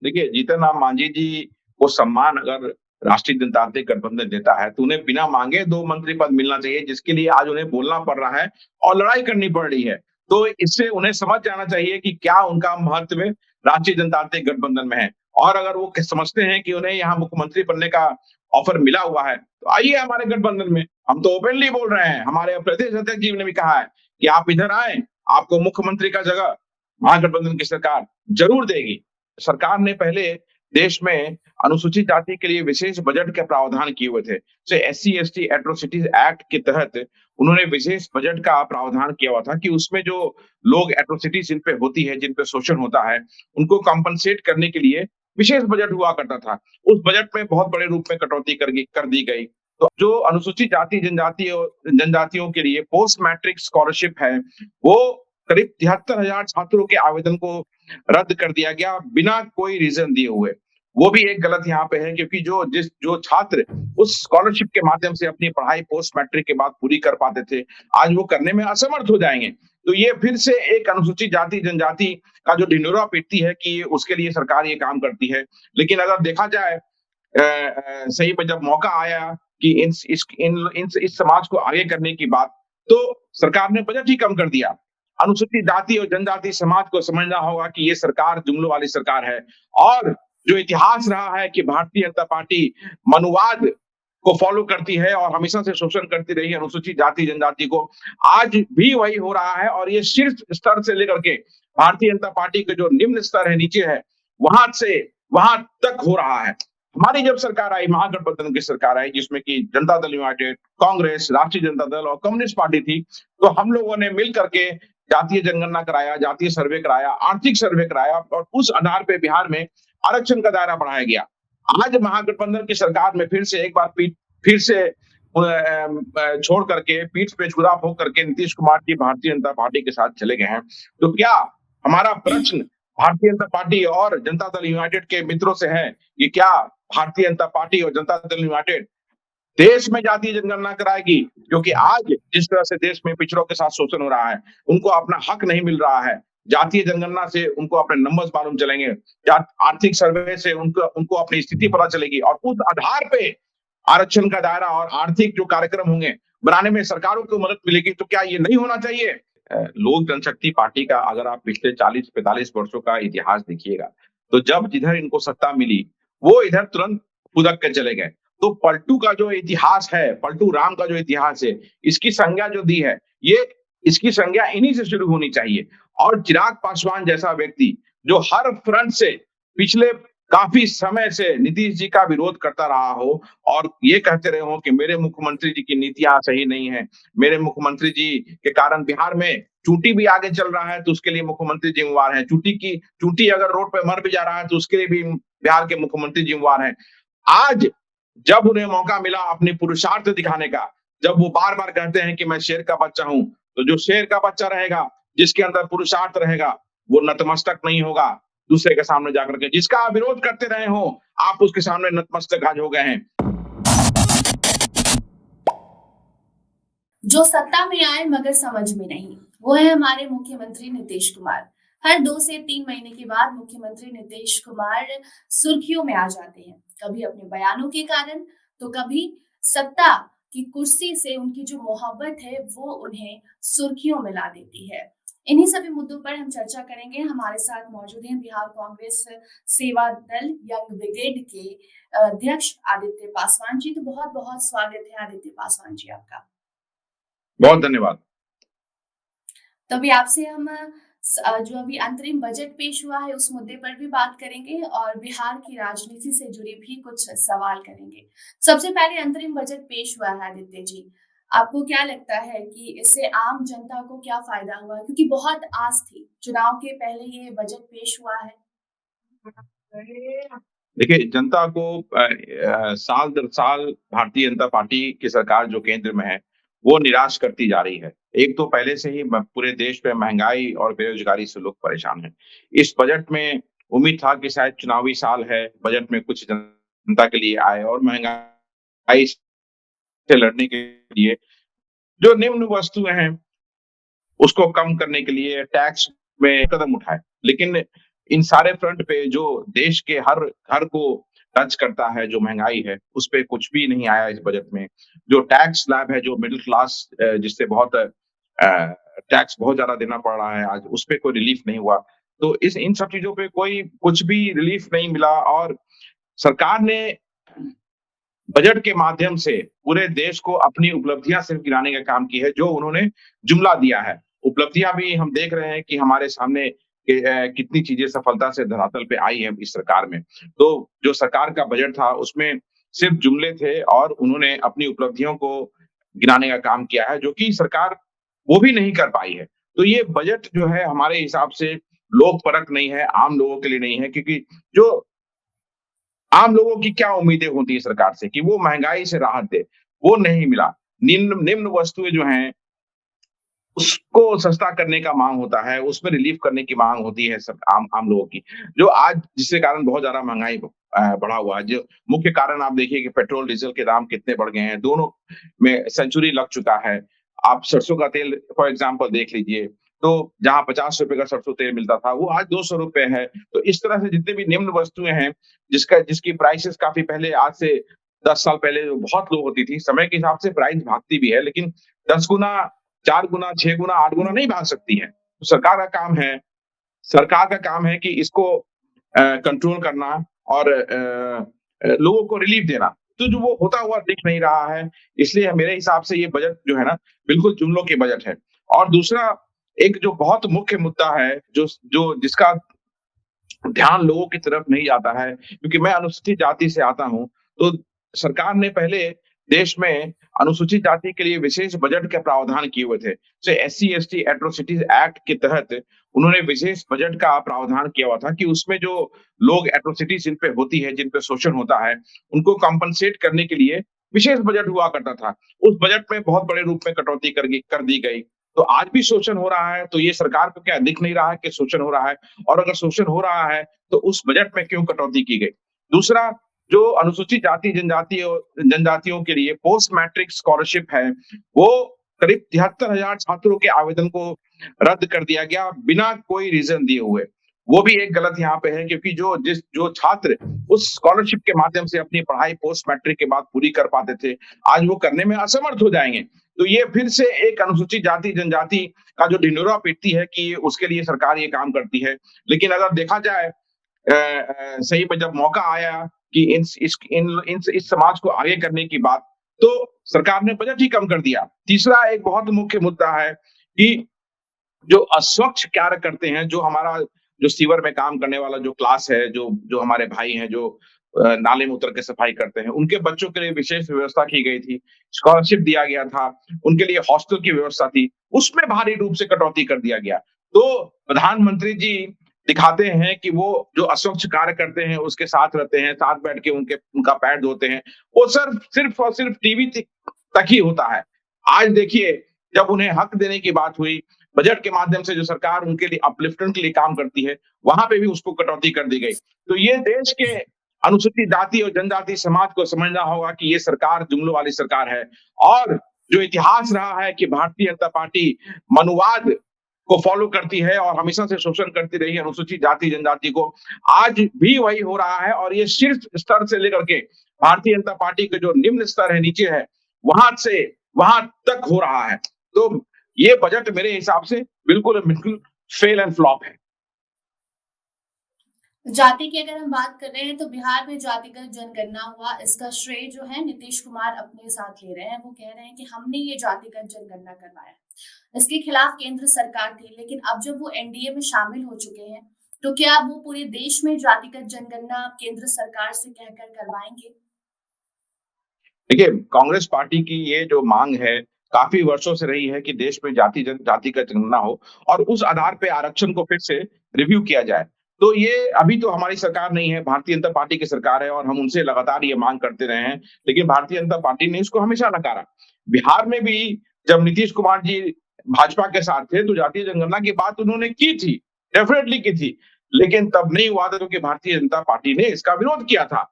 देखिए, जीतन राम मांझी जी को सम्मान अगर राष्ट्रीय जनतांत्रिक गठबंधन देता है, तो उन्हें बिना मांगे 2 मंत्री पद मिलना चाहिए, जिसके लिए आज उन्हें बोलना पड़ रहा है और लड़ाई करनी पड़ रही है। तो इससे उन्हें समझ जाना चाहिए कि क्या उनका महत्व राष्ट्रीय जनतांत्रिक गठबंधन में है। और अगर वो समझते हैं कि उन्हें यहाँ मुख्यमंत्री बनने का ऑफर मिला हुआ है, तो आइए हमारे गठबंधन में। हम तो ओपनली बोल रहे हैं, हमारे प्रदेश अध्यक्ष जी ने भी कहा है कि आप इधर आए, आपको मुख्यमंत्री का जगह महागठबंधन की सरकार जरूर देगी। सरकार ने पहले देश में अनुसूचित जाति के लिए विशेष बजट के प्रावधान किए हुए थे। तो एससी एसटी एट्रोसिटीज एक्ट के तहत उन्होंने विशेष बजट का प्रावधान किया हुआ था कि उसमें जो लोग एट्रोसिटीज जिन पे होती है, जिन पे शोषण होता है, उनको कॉम्पनसेट करने के लिए विशेष बजट हुआ करता था। उस बजट में बहुत बड़े रूप में कटौती कर दी गई। तो जो अनुसूचित जाति जनजातियों के लिए पोस्ट मैट्रिक स्कॉलरशिप है, वो करीब 73,000 छात्रों के आवेदन को रद्द कर दिया गया बिना कोई रीजन दिए हुए। वो भी एक गलत यहाँ पे है, क्योंकि जो छात्र उस स्कॉलरशिप के माध्यम से अपनी पढ़ाई पोस्ट मैट्रिक के बाद पूरी कर पाते थे, आज वो करने में असमर्थ हो जाएंगे। तो ये फिर से एक अनुसूचित जाति जनजाति का जो ढिंढोरा पीटती है कि उसके लिए सरकार ये काम करती है। लेकिन अगर देखा जाए सही में जब मौका आया कि इस समाज को आगे करने की बात, तो सरकार ने बजट ही कम कर दिया। अनुसूचित जाति और जनजाति समाज को समझना होगा कि ये सरकार जुमलों वाली सरकार है। और जो इतिहास रहा है कि भारतीय जनता पार्टी मनुवाद को फॉलो करती है और हमेशा से शोषण करती रही है अनुसूचित जाति जनजाति को, आज भी वही हो रहा है। और ये शीर्ष स्तर से लेकर के भारतीय जनता पार्टी के जो निम्न स्तर है, नीचे है, वहां से वहां तक हो रहा है। हमारी जब सरकार आई, महागठबंधन की सरकार आई, जिसमें कि जनता दल यूनाइटेड, कांग्रेस, राष्ट्रीय जनता दल और कम्युनिस्ट पार्टी थी, तो हम लोगों ने मिल करके जातीय जनगणना कराया, जातीय सर्वे कराया, आर्थिक सर्वे कराया और उस आधार पे बिहार में आरक्षण का दायरा बढ़ाया गया। आज महागठबंधन की सरकार में फिर से एक बार फिर से छोड़ करके पीठ पे छुरा भोग करके नीतीश कुमार जी भारतीय जनता पार्टी के साथ चले गए हैं। तो क्या हमारा प्रश्न भारतीय जनता पार्टी और जनता दल यूनाइटेड के मित्रों से है कि क्या भारतीय जनता पार्टी और जनता दल यूनाइटेड देश में जातीय जनगणना कराएगी? क्योंकि आज जिस तरह से देश में पिछड़ों के साथ शोषण हो रहा है, उनको अपना हक नहीं मिल रहा है। जातीय जनगणना से उनको अपने नंबर्स मालूम चलेंगे, आर्थिक सर्वे से उनको उनको अपनी स्थिति पता चलेगी और उस आधार पे आरक्षण का दायरा और आर्थिक जो कार्यक्रम होंगे बनाने में सरकारों को मदद मिलेगी। तो क्या ये नहीं होना चाहिए? लोक जनशक्ति पार्टी का अगर आप पिछले 40-45 वर्षों का इतिहास देखिएगा, तो जब जिधर इनको सत्ता मिली, वो इधर तुरंत फुदक के चले गए। तो पलटू का जो इतिहास है, पलटू राम का जो इतिहास है, इसकी संज्ञा जो दी है, ये इसकी संज्ञा इन्हीं से शुरू होनी चाहिए। और चिराग पासवान जैसा व्यक्ति जो हर फ्रंट से पिछले काफी समय से नीतीश जी का विरोध करता रहा हो और ये कहते रहे हो कि मेरे मुख्यमंत्री जी की नीतियां सही नहीं है, मेरे मुख्यमंत्री जी के कारण बिहार में चूंटी भी आगे चल रहा है, तो उसके लिए मुख्यमंत्री जिम्मेवार है। चूंटी अगर रोड पे मर भी जा रहा है, तो उसके लिए भी बिहार के मुख्यमंत्री जिम्मेवार है। आज जब उन्हें मौका मिला अपनी पुरुषार्थ दिखाने का, जब वो बार बार कहते हैं कि मैं शेर का बच्चा हूं, तो जो शेर का बच्चा रहेगा, जिसके अंदर पुरुषार्थ रहेगा, वो नतमस्तक नहीं होगा दूसरे के सामने जाकर के। जिसका आप विरोध करते रहे हो, आप उसके सामने नतमस्तक आज हो गए हैं। जो सत्ता में आए मगर समझ में नहीं, वो है हमारे मुख्यमंत्री नीतीश कुमार। हर 2 से 3 महीने के बाद मुख्यमंत्री नीतीश कुमार सुर्खियों में आ जाते हैं, कभी अपने बयानों के कारण, तो कभी सत्ता की कुर्सी से उनकी जो मोहब्बत है वो उन्हें सुर्खियों में ला देती है। इन्हीं सभी मुद्दों पर हम चर्चा करेंगे। हमारे साथ मौजूद हैं बिहार कांग्रेस सेवा दल यंग ब्रिगेड के अध्यक्ष आदित्य पासवान जी। तो बहुत बहुत स्वागत है आदित्य पासवान जी आपका। बहुत धन्यवाद। तो अभी आपसे हम जो अभी अंतरिम बजट पेश हुआ है उस मुद्दे पर भी बात करेंगे और बिहार की राजनीति से जुड़े भी कुछ सवाल करेंगे। सबसे पहले अंतरिम बजट पेश हुआ है आदित्य जी, आपको क्या लगता है कि इससे आम जनता को क्या फायदा हुआ? क्योंकि बहुत आस थी, चुनाव के पहले ये बजट पेश हुआ है। देखिए, जनता को साल दर साल भारतीय जनता पार्टी की सरकार जो केंद्र में है, वो निराश करती जा रही है। एक तो पहले से ही पूरे देश में महंगाई और बेरोजगारी से लोग परेशान हैं। इस बजट में उम्मीद था कि शायद चुनावी साल है, बजट में कुछ जनता के लिए आए और महंगाई से लड़ने के लिए जो निम्न वस्तुएं हैं, उसको कम करने के लिए टैक्स में कदम उठाए। लेकिन इन सारे फ्रंट पे जो देश के हर घर को टच करता है, जो महँगाई है, उस पे कुछ भी नहीं आया इस बजट में। जो टैक्स स्लैब है, जो मिडल क्लास जिससे बहुत टैक्स बहुत ज़्यादा देना पड़ रहा है आज, उस पे कोई रिलीफ नहीं हुआ। तो इस इन सब चीज़ों पे कोई कुछ भी रिलीफ नहीं मिला और सरकार ने बजट के माध्यम से पूरे देश को अपनी उपलब्धियां सिर्फ गिनाने का काम की है, जो उन्होंने जुमला दिया है। उपलब्धियां भी हम देख रहे हैं कि हमारे सामने कितनी चीजें सफलता से धरातल पे आई है इस सरकार में। तो जो सरकार का बजट था उसमें सिर्फ जुमले थे और उन्होंने अपनी उपलब्धियों को गिनाने का काम किया है, जो कि सरकार वो भी नहीं कर पाई है। तो ये बजट जो है हमारे हिसाब से लोक परक नहीं है, आम लोगों के लिए नहीं है, क्योंकि जो आम लोगों की क्या उम्मीदें होती है सरकार से कि वो महँगाई से राहत दे, वो नहीं मिला। निम्न निम्न वस्तुएँ जो हैं, उसको सस्ता करने का माँग होता है, उसमें रिलीफ़ करने की माँग होती है सब आम आम लोगों की, जो आज जिसके कारण बहुत ज़्यादा महँगाई बढ़ा हुआ है। जो मुख्य कारण आप देखिए कि पेट्रोल, डीज़ल के दाम कितने बढ़ गए हैं, दोनों में सेंचुरी लग चुका है। आप सरसों का तेल फॉर एग्ज़ाम्पल देख लीजिए, तो जहाँ ₹50 का सरसों तेल मिलता था, वो आज ₹200 है। तो इस तरह से जितनी भी निम्न वस्तुएँ हैं, जिसकी प्राइसेज़ काफ़ी पहले आज से 10 साल पहले बहुत लो होती थी, समय के हिसाब से प्राइस भागती भी है, लेकिन 10 गुना 4 गुना, 6 गुना, 8 गुना नहीं भाग सकती है। तो सरकार का काम है कि इसको कंट्रोल करना और लोगों को रिलीफ देना। तो जो वो होता हुआ दिख नहीं रहा है, इसलिए मेरे हिसाब से ये बजट जो है ना, बिल्कुल जुमलों के बजट है। और दूसरा एक जो बहुत मुख्य मुद्दा है, जो जो जिसका ध्यान लोगों की तरफ नहीं जाता है, क्योंकि मैं अनुसूचित जाति से आता हूँ, तो सरकार ने पहले देश में अनुसूचित जाति के लिए विशेष बजट के प्रावधान किए हुए थे। जैसे एससी-एसटी एट्रोसिटीज़ एक्ट के तहत उन्होंने विशेष बजट का प्रावधान किया हुआ था कि उसमें जो लोग एट्रोसिटीज़ जिन पे होती है, जिन पे शोषण होता है, उनको कॉम्पेंसेट करने के लिए विशेष बजट हुआ करता था। उस बजट में बहुत बड़े रूप में कटौती कर दी गई। तो आज भी शोषण हो रहा है, तो ये सरकार को क्या दिख नहीं रहा है कि शोषण हो रहा है? और अगर शोषण हो रहा है, तो उस बजट में क्यों कटौती की गई? दूसरा, जो अनुसूचित जाति जनजातियों के लिए पोस्ट मैट्रिक स्कॉलरशिप है, वो करीब 73,000 छात्रों के आवेदन को रद्द कर दिया गया बिना कोई रीज़न दिए हुए। वो भी एक गलत यहाँ पे है, क्योंकि जो छात्र उस स्कॉलरशिप के माध्यम से अपनी पढ़ाई पोस्ट मैट्रिक के बाद पूरी कर पाते थे, आज वो करने में असमर्थ हो जाएँगे। तो ये फिर से एक अनुसूचित जाति जनजाति का जो ढिंढोरा पीटती है कि उसके लिए सरकार ये काम करती है। लेकिन अगर देखा जाए सही में जब मौका आया कि इस समाज को आगे करने की बात, तो सरकार ने बजट ही कम कर दिया। तीसरा एक बहुत मुख्य मुद्दा है कि जो अस्वच्छ कार्य करते हैं, जो हमारा जो सीवर में काम करने वाला जो क्लास है, जो जो हमारे भाई हैं, जो नाले में उतर के सफाई करते हैं, उनके बच्चों के लिए विशेष व्यवस्था की गई थी, स्कॉलरशिप दिया गया था, उनके लिए हॉस्टल की व्यवस्था थी, उसमें भारी रूप से कटौती कर दिया गया। तो प्रधानमंत्री जी दिखाते हैं कि वो जो अस्वच्छ कार्य करते हैं, उसके साथ रहते हैं, साथ बैठ के उनका पैर धोते हैं, वो सिर्फ और सिर्फ टीवी तक ही होता है। आज देखिए, जब उन्हें हक देने की बात हुई, बजट के माध्यम से जो सरकार उनके लिए अपलिफ्टमेंट के लिए काम करती है, वहां पे भी उसको कटौती कर दी गई। तो ये देश के अनुसूचित जाति और जनजाति समाज को समझना होगा कि ये सरकार जुमलों वाली सरकार है। और जो इतिहास रहा है कि भारतीय जनता पार्टी मनुवाद को फॉलो करती है और हमेशा से शोषण करती रही है अनुसूचित जाति जनजाति को, आज भी वही हो रहा है। और ये शीर्ष स्तर से लेकर के भारतीय जनता पार्टी के जो निम्न स्तर है, नीचे है, वहां तक हो रहा है। तो ये बजट मेरे हिसाब से बिल्कुल बिल्कुल फेल एंड फ्लॉप है। जाति की अगर हम बात कर रहे हैं तो बिहार में जातिगत जनगणना हुआ, इसका श्रेय जो है नीतीश कुमार अपने साथ ले रहे हैं। वो कह रहे हैं कि हमने ये जातिगत जनगणना करवाया। इसके खिलाफ केंद्र सरकार थी, लेकिन अब जब वो एनडीए में शामिल हो चुके हैं, तो क्या वो पूरे देश में जातिगत जनगणना केंद्र सरकार से कहकर करवाएंगे? देखिए, कांग्रेस पार्टी की ये जो मांग है, काफ़ी वर्षों से रही है कि देश में जाति का जनगणना हो और उस आधार पे आरक्षण को फिर से रिव्यू किया जाए। तो ये अभी तो हमारी सरकार नहीं है, भारतीय जनता पार्टी की सरकार है और हम उनसे लगातार ये मांग करते रहे हैं, लेकिन भारतीय जनता पार्टी ने इसको हमेशा नकारा। बिहार में भी जब नीतीश कुमार जी भाजपा के साथ थे, तो जातीय जनगणना की बात उन्होंने की थी, डेफिनिटली की थी, लेकिन तब नहीं हुआ था क्योंकि भारतीय जनता पार्टी ने इसका विरोध किया था।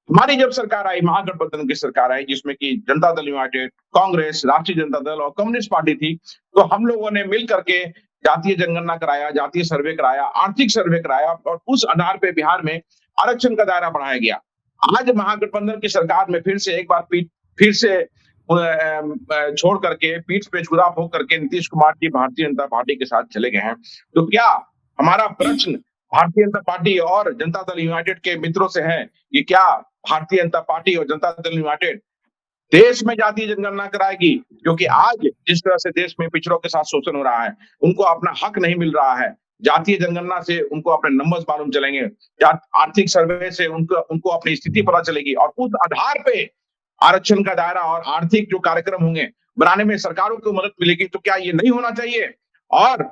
हमारी जब सरकार आई, महागठबंधन की सरकार आई, जिसमें कि जनता दल यूनाइटेड, कांग्रेस, राष्ट्रीय जनता दल और कम्युनिस्ट पार्टी थी, तो हम लोगों ने मिल करके जातीय जनगणना कराया, जातीय सर्वे कराया, आर्थिक सर्वे कराया और उस आधार पे बिहार में आरक्षण का दायरा बढ़ाया गया। आज महागठबंधन की सरकार में फिर से एक बार फिर से छोड़ करके पीठ पे छुरा भोग करके नीतीश कुमार जी भारतीय जनता पार्टी के साथ चले गए हैं। तो क्या हमारा प्रश्न भारतीय जनता पार्टी और जनता दल यूनाइटेड के मित्रों से है कि क्या भारतीय जनता पार्टी और जनता दल यूनाइटेड देश में जातीय जनगणना कराएगी? क्योंकि आज जिस तरह से देश में पिछड़ों के साथ शोषण हो रहा है, उनको अपना हक नहीं मिल रहा है। जातीय जनगणना से उनको अपने नंबर्स मालूम चलेंगे, आर्थिक सर्वे से उनको उनको अपनी स्थिति पता चलेगी और उस आधार पे आरक्षण का दायरा और आर्थिक जो कार्यक्रम होंगे बनाने में सरकारों को मदद मिलेगी। तो क्या ये नहीं होना चाहिए? और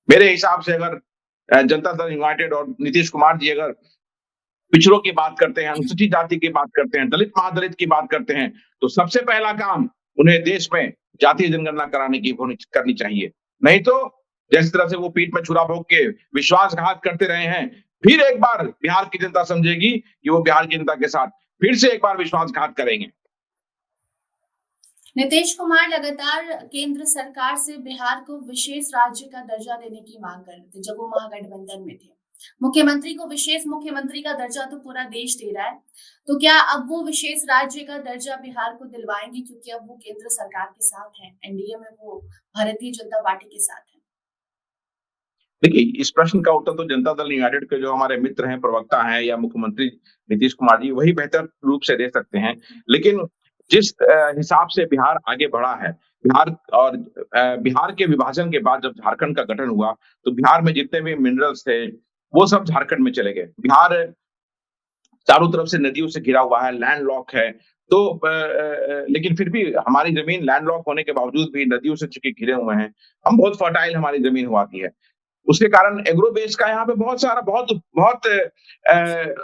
मेरे हिसाब से अगर जनता दल यूनाइटेड और नीतीश कुमार जी अगर पिछड़ों की बात करते हैं, अनुसूचित जाति की बात करते हैं, दलित महादलित की बात करते हैं, तो सबसे पहला काम उन्हें देश में जातीय जनगणना कराने की करनी चाहिए। नहीं तो जिस तरह से वो पीठ में छुरा भोग के विश्वासघात करते रहे हैं, फिर एक बार बिहार की जनता समझेगी कि वो बिहार की जनता के साथ फिर से एक बार विश्वासघात करेंगे। नीतीश कुमार लगातार केंद्र सरकार से बिहार को विशेष राज्य का दर्जा देने की मांग कर रहे थे जब वो महागठबंधन में थे। मुख्यमंत्री को विशेष मुख्यमंत्री का दर्जा तो पूरा देश दे रहा है, तो क्या अब वो विशेष राज्य का दर्जा बिहार को दिलवाएंगे क्योंकि अब वो केंद्र सरकार के साथ हैं, एनडीए में वो भारतीय जनता पार्टी के साथ हैं? देखिए, इस प्रश्न का उत्तर तो जनता दल यूनाइटेड के जो हमारे मित्र हैं, प्रवक्ता हैं या मुख्यमंत्री नीतीश कुमार जी वही बेहतर रूप से दे सकते हैं। लेकिन जिस हिसाब से बिहार आगे बढ़ा है, बिहार के विभाजन के बाद जब झारखंड का गठन हुआ, तो बिहार में जितने भी मिनरल्स थे, वो सब झारखंड में चले गए। बिहार चारों तरफ से नदियों से घिरा हुआ है, लैंडलॉक है। तो लेकिन फिर भी हमारी जमीन लैंडलॉक होने के बावजूद भी नदियों से चूंकि घिरे हुए हैं, हम बहुत फर्टाइल हमारी जमीन हुआती है। उसके कारण एग्रो बेस का यहाँ पे बहुत बहुत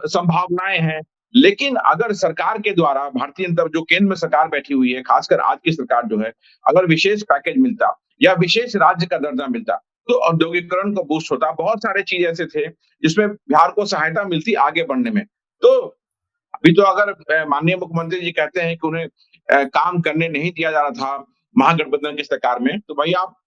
संभावनाएं हैं। लेकिन अगर सरकार के द्वारा भारतीय जनता जो केंद्र में सरकार बैठी हुई है, खासकर आज की सरकार जो है, अगर विशेष पैकेज मिलता या विशेष राज्य का दर्जा मिलता, तो औद्योगिकरण को बूस्ट होता। बहुत सारे चीज ऐसे थे जिसमें बिहार को सहायता मिलती आगे बढ़ने में। तो अभी तो अगर माननीय मुख्यमंत्री जी कहते हैं कि उन्हें काम करने नहीं दिया जा रहा था महागठबंधन की सरकार में, तो भाई आप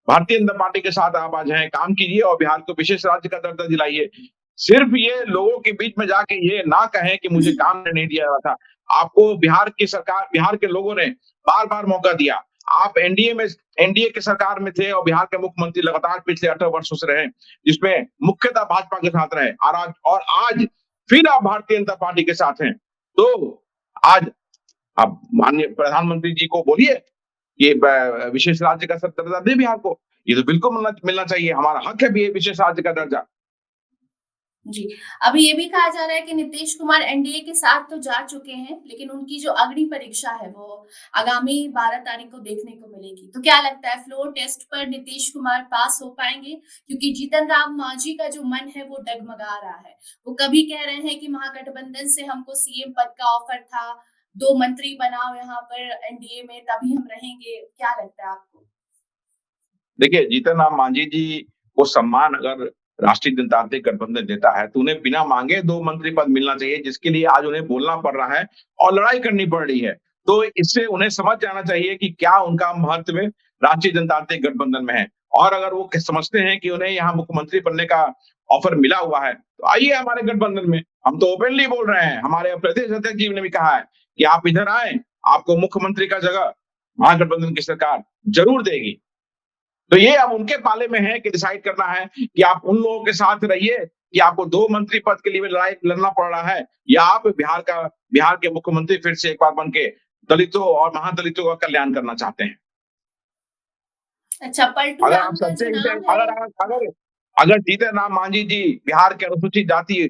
भारतीय जनता पार्टी के साथ आप आज हैं, काम कीजिए और बिहार को विशेष राज्य का दर्जा दिलाइए। सिर्फ ये लोगों के बीच में जाके ये ना कहें कि मुझे काम नहीं दिया जा रहा था। आपको बिहार के लोगों ने बार-बार मौका दिया। आप एनडीए की सरकार में थे और बिहार के मुख्यमंत्री लगातार पिछले 18 वर्षों से रहे, जिसमें मुख्यतः भाजपा के साथ रहे और आज फिर आप भारतीय जनता पार्टी के साथ हैं। तो आज आप माननीय प्रधानमंत्री जी को बोलिए ये विशेष राज्य का दर्जा दे बिहार को। ये तो बिल्कुल मिलना चाहिए, हमारा हक है भी ये विशेष राज्य का दर्जा। जी, अभी ये भी कहा जा रहा है कि नीतीश कुमार एनडीए के साथ तो जा चुके हैं, लेकिन उनकी जो अग्नि परीक्षा है वो आगामी 12 तारीख को देखने को मिलेगी। तो क्या लगता है फ्लोर टेस्ट पर नीतीश कुमार पास हो पाएंगे? क्योंकि जीतन राम मांझी का जो मन है वो डगमगा रहा है। वो कभी कह रहे हैं कि महागठबंधन से हमको सीएम पद का ऑफर था, 2 मंत्री बनाओ यहाँ पर एनडीए में तभी हम रहेंगे। क्या लगता है आपको? देखिए, जीतन राम मांझी जी को सम्मान अगर राष्ट्रीय जनतांत्रिक गठबंधन देता है, तो उन्हें बिना मांगे 2 मंत्री पद मिलना चाहिए, जिसके लिए आज उन्हें बोलना पड़ रहा है और लड़ाई करनी पड़ रही है। तो इससे उन्हें समझ जाना चाहिए कि क्या उनका महत्व राष्ट्रीय जनतांत्रिक गठबंधन में है। और अगर वो समझते हैं कि उन्हें यहाँ मुख्यमंत्री बनने का ऑफर मिला हुआ है, तो आइए हमारे गठबंधन में। हम तो ओपनली बोल रहे हैं, हमारे प्रदेश अध्यक्ष जी ने भी कहा है कि आप इधर आए, आपको मुख्यमंत्री का जगह महागठबंधन की सरकार जरूर देगी। तो ये अब उनके पाले में है कि डिसाइड करना है कि आप उन लोगों के साथ रहिए कि आपको 2 मंत्री पद के लिए लड़ाई लड़ना पड़ रहा है, या आप बिहार के मुख्यमंत्री फिर से एक बार बन के दलितों और महादलितों का कल्याण करना चाहते हैं। अच्छा, पलटू अगर राम आप का सच्चे जो हित नाम है अगर अगर अगर जीतन राम मांझी जी बिहार के अनुसूचित जाति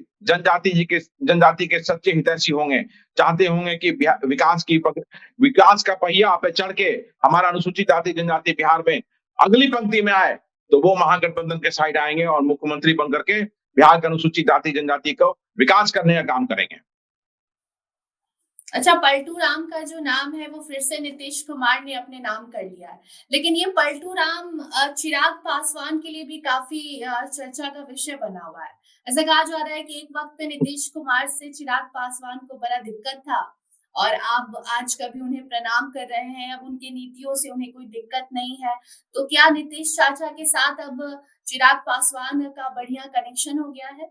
जनजाति के सच्चे हितैषी होंगे, चाहते होंगे कि विकास का पहिया पे चढ़ के हमारा अनुसूचित जाति जनजाति बिहार में अगली पंक्ति में आए, तो वो महागठबंधन के साइड आएंगे और मुख्यमंत्री बनकर के बिहार के अनुसूचित जाति जनजाति को विकास करने का काम करेंगे। अच्छा, पलटू राम का जो नाम है वो फिर से नीतीश कुमार ने अपने नाम कर लिया है। लेकिन ये पलटू राम चिराग पासवान के लिए भी काफ़ी चर्चा का विषय बना हुआ है। ऐसा कहा जा रहा है कि एक वक़्त पे नीतीश कुमार से चिराग पासवान को बड़ा दिक्कत था और आप आज कभी उन्हें प्रणाम कर रहे हैं, अब उनकी नीतियों से उन्हें कोई दिक्कत नहीं है। तो क्या नीतीश चाचा के साथ अब चिराग पासवान का बढ़िया कनेक्शन हो गया है?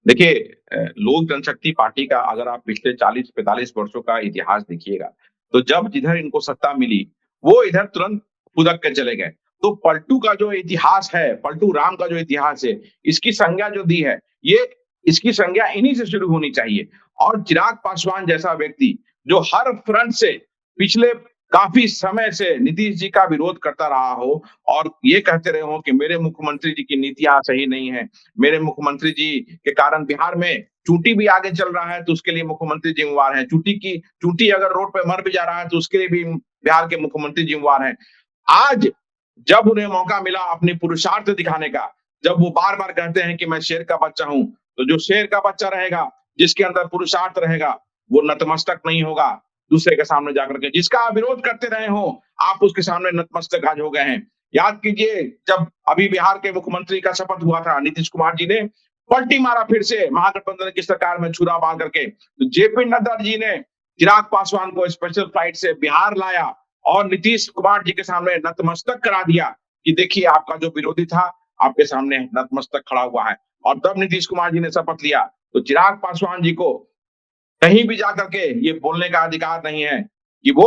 देखिए, लोक जनशक्ति पार्टी का अगर आप पिछले 40-45 वर्षों का इतिहास देखिएगा, तो जब जिधर इनको सत्ता मिली, वो इधर तुरंत फुदक के चले गए। तो पलटू का जो इतिहास है, पलटू राम का जो इतिहास है, इसकी संज्ञा जो दी है, ये इसकी संज्ञा इन्हीं से शुरू होनी चाहिए। और चिराग पासवान जैसा व्यक्ति, जो हर फ्रंट से पिछले काफ़ी समय से नीतीश जी का विरोध करता रहा हो और ये कहते रहे हो कि मेरे मुख्यमंत्री जी की नीतियाँ सही नहीं है, मेरे मुख्यमंत्री जी के कारण बिहार में चूंटी भी आगे चल रहा है तो उसके लिए मुख्यमंत्री जिम्मेवार है। चूंटी अगर रोड पे मर भी जा रहा है तो उसके लिए भी बिहार के मुख्यमंत्री जिम्मेवार हैं। आज जब उन्हें मौका मिला अपने पुरुषार्थ दिखाने का, जब वो बार-बार कहते हैं कि मैं शेर का बच्चा हूँ, तो जो शेर का बच्चा रहेगा, जिसके अंदर पुरुषार्थ रहेगा, वो नतमस्तक नहीं होगा दूसरे के सामने जाकर के। जिसका आप विरोध करते रहे हो, आप उसके सामने नतमस्तक आज हो गए हैं। याद कीजिए, जब अभी बिहार के मुख्यमंत्री का शपथ हुआ था, नीतीश कुमार जी ने पलटी मारा फिर से महागठबंधन की सरकार में छुरा मार करके। तो जेपी नड्डा जी ने चिराग पासवान को स्पेशल फ्लाइट से बिहार लाया और नीतीश कुमार जी के सामने नतमस्तक करा दिया कि देखिए आपका जो विरोधी था, आपके सामने नतमस्तक खड़ा हुआ है। और तब नीतीश कुमार जी ने शपथ लिया। तो चिराग पासवान जी को कहीं भी जाकर के ये बोलने का अधिकार नहीं है कि वो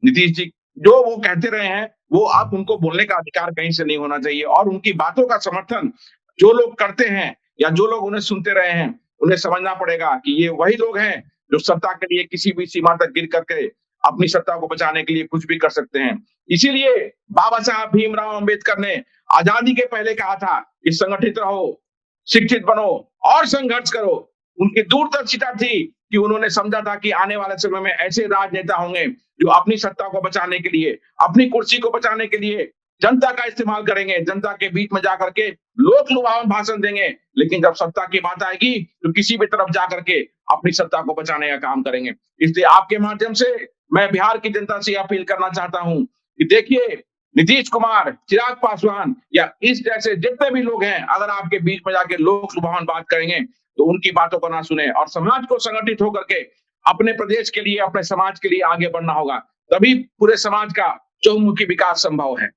नीतीश जी जो वो कहते रहे हैं, वो अब उनको बोलने का अधिकार कहीं से नहीं होना चाहिए। और उनकी बातों का समर्थन जो लोग करते हैं या जो लोग उन्हें सुनते रहे हैं, उन्हें समझना पड़ेगा कि ये वही लोग हैं जो सत्ता के लिए किसी भी सीमा तक गिर करके अपनी सत्ता को बचाने के लिए कुछ भी कर सकते हैं। इसीलिए बाबा साहब भीमराव अंबेडकर ने आजादी के पहले कहा था कि संगठित रहो, शिक्षित बनो और संघर्ष करो। उनकी दूरदर्शिता थी कि उन्होंने समझा था कि आने वाले समय में ऐसे राजनेता होंगे जो अपनी सत्ता को बचाने के लिए, अपनी कुर्सी को बचाने के लिए जनता का इस्तेमाल करेंगे, जनता के बीच में जाकर के लोक लुभावन भाषण देंगे, लेकिन जब सत्ता की बात आएगी तो किसी भी तरफ जाकर के अपनी सत्ता को बचाने का काम करेंगे। इसलिए आपके माध्यम से मैं बिहार की जनता से अपील करना चाहता हूं कि देखिए, नीतीश कुमार, चिराग पासवान या इस जैसे जितने भी लोग हैं, अगर आपके बीच में जाके लोक लुभावन बात करेंगे तो उनकी बातों को ना सुने और समाज को संगठित होकर के अपने प्रदेश के लिए, अपने समाज के लिए आगे बढ़ना होगा। तभी पूरे समाज का चहुमुखी विकास संभव है।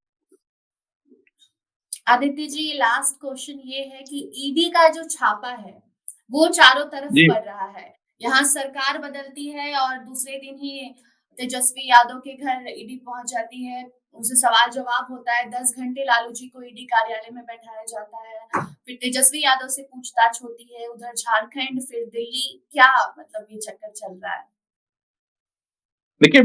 आदित्य जी, लास्ट क्वेश्चन ये है कि ईडी का जो छापा है, वो चारों तरफ जी। पड़ रहा है। यहाँ सरकार बदलती है और दूसरे दिन ही तेजस्वी यादव के घर ईडी पहुंच जाती है। उनसे सवाल जवाब होता है। 10 घंटे लालू जी को ईडी कार्यालय में बैठाया जाता है। फिर तेजस्वी यादव से पूछताछ होती है, उधर झारखंड, फिर दिल्ली। क्या मतलब ये चक्कर चल रहा है? देखिए,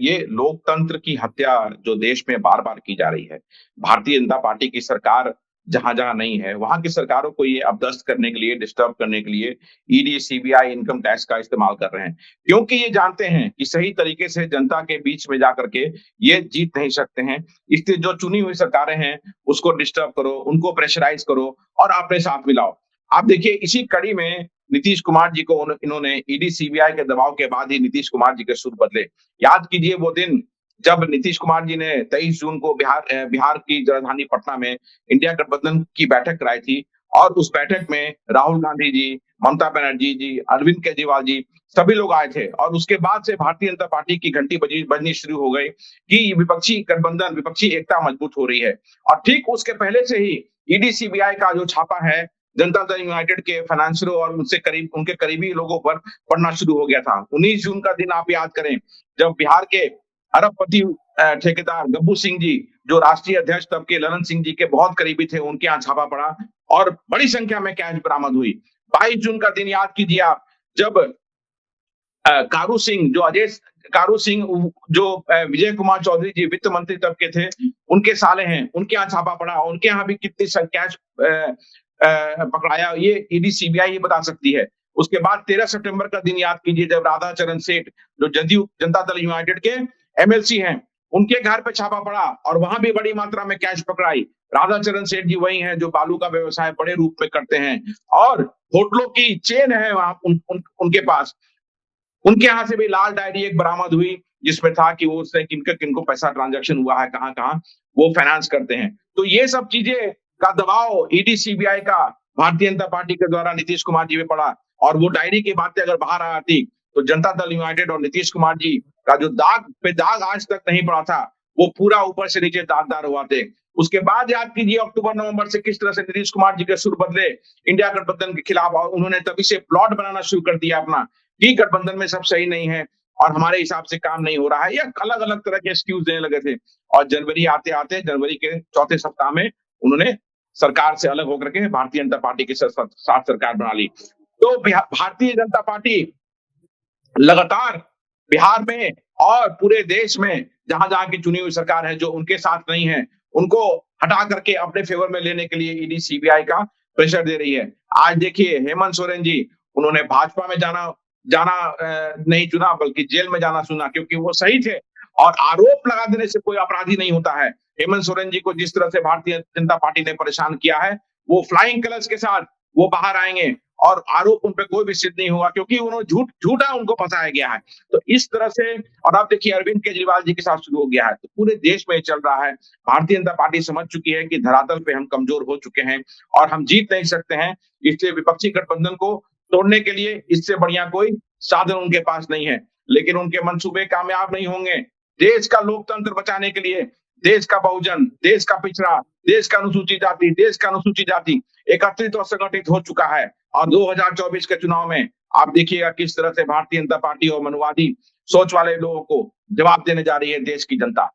ये लोकतंत्र की हत्या जो देश में बार-बार की जा रही है, भारतीय जनता पार्टी की सरकार जहाँ-जहाँ नहीं है, वहाँ की सरकारों को ये अपदस्थ करने के लिए, डिस्टर्ब करने के लिए ईडी, सीबीआई, इनकम टैक्स का इस्तेमाल कर रहे हैं। क्योंकि ये जानते हैं कि सही तरीके से जनता के बीच में जाकर के ये जीत नहीं सकते हैं। इसलिए जो चुनी हुई सरकारें हैं, उसको डिस्टर्ब करो, उनको प्रेशराइज़ करो और अपने साथ मिलाओ। आप देखिए, इसी कड़ी में नीतीश कुमार जी को इन्होंने ईडी, सीबीआई के दबाव के बाद ही नीतीश कुमार जी के सुर बदले। याद कीजिए वो दिन जब नीतीश कुमार जी ने 23 जून को बिहार की राजधानी पटना में इंडिया गठबंधन की बैठक कराई थी और उस बैठक में राहुल गांधी जी, ममता बनर्जी जी, अरविंद केजरीवाल जी सभी लोग आए थे और उसके बाद से भारतीय जनता पार्टी की घंटी बजनी शुरू हो गई कि विपक्षी गठबंधन, विपक्षी एकता मजबूत हो रही है। और ठीक उसके पहले से ही ईडी, सीबीआई का जो छापा है जनता दल यूनाइटेड के फाइनेंसरों और उनके करीबी लोगों पर पड़ना शुरू हो गया था। 19 जून का दिन आप याद करें, जब बिहार के अरबपति ठेकेदार गब्बू सिंह जी, जो राष्ट्रीय अध्यक्ष तब के ललन सिंह जी के बहुत करीबी थे, उनके यहाँ छापा पड़ा और बड़ी संख्या में कैश बरामद हुई। 22 जून का दिन याद कीजिए आप, जब कारू सिंह जो विजय कुमार चौधरी जी वित्त मंत्री तब के थे, उनके साले हैं, उनके यहाँ छापा पड़ा, उनके यहाँ भी कितनी कैश पकड़ाया, ये ईडी, सीबीआई ही बता सकती है। उसके बाद 13 सितंबर का दिन याद कीजिए, जब राधा चरण सेठ, जो जदयू जनता दल यूनाइटेड के एमएलसी हैं, उनके घर पे छापा पड़ा और वहां भी बड़ी मात्रा में कैश पकड़ाई। राधा चरण सेठ जी वही हैं जो बालू का व्यवसाय बड़े रूप में करते हैं और होटलों की चेन है वहां उनके पास। उनके यहाँ से भी लाल डायरी एक बरामद हुई जिसमें था कि वो उसने किनको पैसा ट्रांजैक्शन हुआ है, कहाँ-कहाँ वो फाइनेंस करते हैं। तो ये सब चीजें का दबाव ईडी, सीबीआई का भारतीय जनता पार्टी के द्वारा नीतीश कुमार जी पे पड़ा और वो डायरी की बातें अगर बाहर आ आती तो जनता दल यूनाइटेड और नीतीश कुमार जी का जो दाग पे दाग आज तक नहीं पड़ा था, वो पूरा ऊपर से नीचे दागदार हुआ थे। उसके बाद याद कीजिए अक्टूबर नवंबर से किस तरह से नीतीश कुमार जी के सुर बदले इंडिया गठबंधन के खिलाफ, और उन्होंने तभी से प्लॉट बनाना शुरू कर दिया अपना कि गठबंधन में सब सही नहीं है और हमारे हिसाब से काम नहीं हो रहा है, या अलग अलग तरह के एक्सक्यूज देने लगे थे। और जनवरी आते आते जनवरी के चौथे सप्ताह में उन्होंने सरकार से अलग होकर के भारतीय जनता पार्टी के साथ सरकार बना ली। तो भारतीय जनता पार्टी लगातार बिहार में और पूरे देश में जहां जहां की चुनी हुई सरकार है जो उनके साथ नहीं है, उनको हटा करके अपने फेवर में लेने के लिए ईडी सीबीआई का प्रेशर दे रही है। आज देखिए हेमंत सोरेन जी, उन्होंने भाजपा में जाना जाना नहीं चुना, बल्कि जेल में जाना चुना, क्योंकि वो सही थे। और आरोप लगा देने से कोई अपराधी नहीं होता है। हेमंत सोरेन जी को जिस तरह से भारतीय जनता पार्टी ने परेशान किया है, वो फ्लाइंग कलर्स के साथ वो बाहर आएंगे और आरोप उन पे कोई भी सिद्ध नहीं होगा, क्योंकि उन्होंने झूठा उनको फंसाया गया है। तो इस तरह से, और अब देखिए अरविंद केजरीवाल जी के साथ शुरू हो गया है, तो पूरे देश में चल रहा है। भारतीय जनता पार्टी समझ चुकी है कि धरातल पे हम कमजोर हो चुके हैं और हम जीत नहीं सकते हैं, इसलिए विपक्षी गठबंधन को तोड़ने के लिए इससे बढ़िया कोई साधन उनके पास नहीं है। लेकिन उनके मंसूबे कामयाब नहीं होंगे। देश का लोकतंत्र बचाने के लिए देश का बहुजन, देश का पिछड़ा, देश का अनुसूचित जाति एकत्रित और संगठित हो चुका है। और 2024 के चुनाव में आप देखिएगा किस तरह से भारतीय जनता पार्टी और मनुवादी सोच वाले लोगों को जवाब देने जा रही है देश की जनता।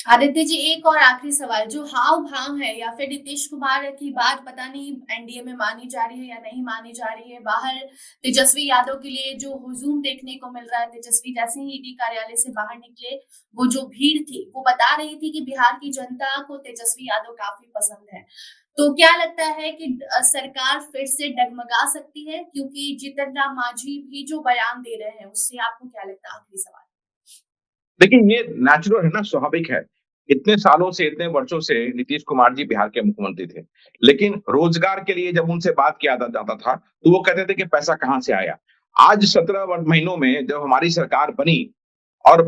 आदित्य जी, एक और आखिरी सवाल, जो हाव-भाव है या फिर नीतीश कुमार की बात पता नहीं एनडीए में मानी जा रही है या नहीं मानी जा रही है, बाहर तेजस्वी यादव के लिए जो हुजूम देखने को मिल रहा है, तेजस्वी जैसे ही ईडी कार्यालय से बाहर निकले, वो जो भीड़ थी, वो बता रही थी कि बिहार की जनता को तेजस्वी यादव काफ़ी पसंद है। तो क्या लगता है कि सरकार फिर से डगमगा सकती है? क्योंकि जीतन राम मांझी भी जो बयान दे रहे हैं, उससे आपको क्या लगता है? आखिरी सवाल। देखिए ये नेचुरल है ना, स्वाभाविक है। इतने सालों से, इतने वर्षों से नीतीश कुमार जी बिहार के मुख्यमंत्री थे। लेकिन रोजगार के लिए जब उनसे बात किया जाता था, तो वो कहते थे कि पैसा कहाँ से आया? आज 17 महीनों में जब हमारी सरकार बनी और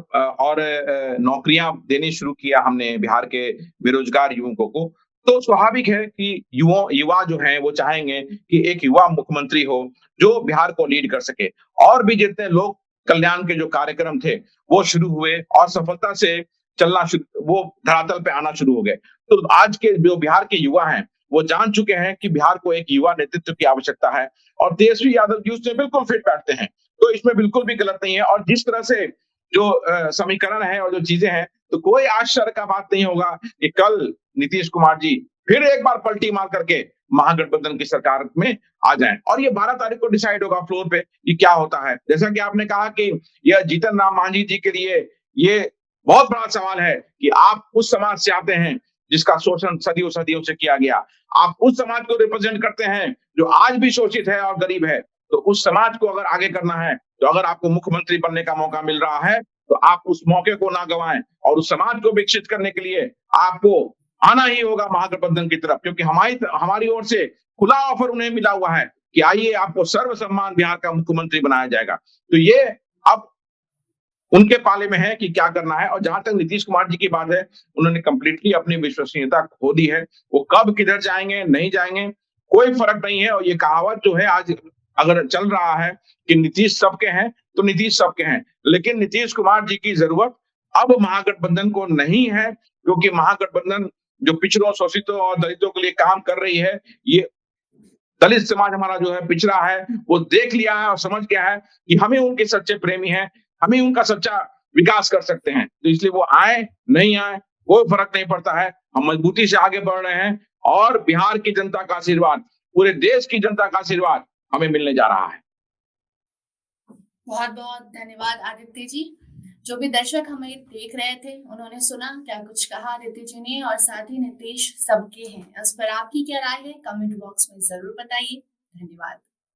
नौकरियां देनी शुरू किया हमने बिहार के बेरोजगार युवकों को, तो स्वाभाविक है कि युवा जो हैं वो चाहेंगे कि एक युवा मुख्यमंत्री हो जो बिहार को लीड कर सके। और भी जितने लोग कल्याण के जो कार्यक्रम थे वो शुरू हुए और सफलता से वो धरातल पे आना शुरू हो गए। तो आज के जो बिहार के युवा हैं वो जान चुके हैं कि बिहार को एक युवा नेतृत्व की आवश्यकता है, और तेजस्वी यादव जी उससे बिल्कुल फिट बैठते हैं। तो इसमें बिल्कुल भी गलत नहीं है। और जिस तरह से जो समीकरण है और जो चीजें हैं, तो कोई आश्चर्य का बात नहीं होगा कि कल नीतीश कुमार जी फिर एक बार पलटी मार करके महागठबंधन की सरकार में आ जाएं। और ये 12 तारीख को डिसाइड होगा फ्लोर पे कि क्या होता है। जैसा कि आपने कहा कि यह जीतन राम मांझी जी के लिए ये बहुत बड़ा सवाल है कि आप उस समाज से आते हैं जिसका शोषण सदियों सदियों से किया गया। आप उस समाज को रिप्रेजेंट करते हैं जो आज भी शोषित है और गरीब है। तो उस समाज को अगर आगे करना है, तो अगर आपको मुख्यमंत्री बनने का मौका मिल रहा है, तो आप उस मौके को ना गंवाएं। और उस समाज को विकसित करने के लिए आपको आना ही होगा महागठबंधन की तरफ, क्योंकि हमारी ओर से खुला ऑफर उन्हें मिला हुआ है कि आइए, आपको सर्वसम्मान बिहार का मुख्यमंत्री बनाया जाएगा। तो ये अब उनके पाले में है कि क्या करना है। और जहां तक नीतीश कुमार जी की बात है, उन्होंने कंप्लीटली अपनी विश्वसनीयता खो दी है। वो कब किधर जाएंगे, नहीं जाएंगे, कोई फर्क नहीं है। और ये कहावत जो है आज अगर चल रहा है कि नीतीश सबके हैं, तो नीतीश सबके हैं। लेकिन नीतीश कुमार जी की जरूरत अब महागठबंधन को नहीं है, क्योंकि महागठबंधन जो पिछड़ों, शोषितों और दलितों के लिए काम कर रही है, ये दलित समाज हमारा जो है पिछड़ा है, वो देख लिया है और समझ गया है कि हम ही उनके सच्चे प्रेमी हैं, हम ही उनका सच्चा विकास कर सकते हैं। तो इसलिए वो आए नहीं आए कोई फर्क नहीं पड़ता है। हम मजबूती से आगे बढ़ रहे हैं और बिहार की जनता का आशीर्वाद, पूरे देश की जनता का आशीर्वाद हमें मिलने जा रहा है। बहुत बहुत धन्यवाद आदित्य जी। जो भी दर्शक हमें देख रहे थे, उन्होंने सुना क्या कुछ कहा आदित्य जी ने, और साथ ही नीतीश सबके हैं। इस पर आपकी क्या राय है, कमेंट बॉक्स में जरूर बताइए। धन्यवाद।